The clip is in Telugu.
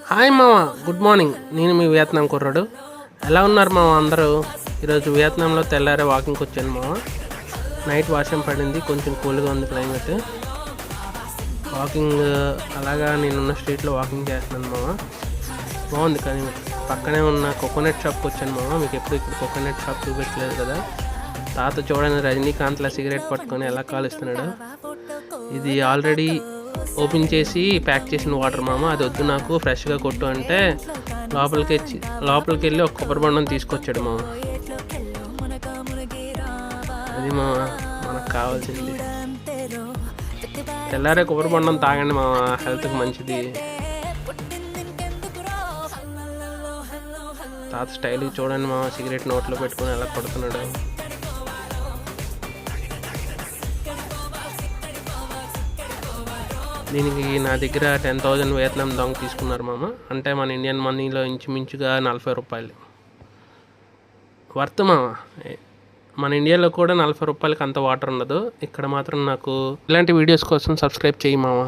హాయ్ మామ, గుడ్ మార్నింగ్. నేను మీ వియత్నాం కుర్రాడు. ఎలా ఉన్నారు మామ అందరూ? ఈరోజు వియత్నాంలో తెల్లారే వాకింగ్కి వచ్చాను మామ. నైట్ వర్షం పడింది, కొంచెం కూల్గా ఉంది క్లైమేట్. వాకింగ్ అలాగా నేనున్న స్ట్రీట్లో వాకింగ్ చేస్తున్నాను మామ. బాగుంది కానీ పక్కనే ఉన్న కోకోనట్ షాప్కి వచ్చాను మామ. మీకు ఎప్పుడు ఇక్కడ కోకోనట్ షాప్ చూపించలేదు కదా. తాత చూడండి రజనీకాంత్లా సిగరెట్ పట్టుకొని ఎలా కాలుస్తున్నాడు. ఇది ఆల్రెడీ ఓపెన్ చేసి ప్యాక్ చేసిన వాటర్ మామ. అది వద్దు నాకు, ఫ్రెష్గా కొట్టు అంటే లోపలికి వెళ్ళి ఒక కొబ్బరి బొండం తీసుకొచ్చాడు మామ. అది మామ మనకు కావాల్సింది. తెల్లారే కొబ్బరి బొండం తాగండి మామ, హెల్త్కి మంచిది. తాత స్టైల్కి చూడండి మామ, సిగరెట్ నోట్లో పెట్టుకొని ఎలా కొడుతున్నాడు. దీనికి నా దగ్గర 10,000 వియత్నాం దొంగ తీసుకున్నారు మామ. అంటే మన ఇండియన్ మనీలో ఇంచుమించుగా 40 రూపాయలు వర్త్ మామ. మన ఇండియాలో కూడా 40 రూపాయలకి అంత వాటర్ ఉండదు. ఇక్కడ మాత్రం నాకు ఇలాంటి వీడియోస్ కోసం సబ్స్క్రైబ్ చేయి మామ.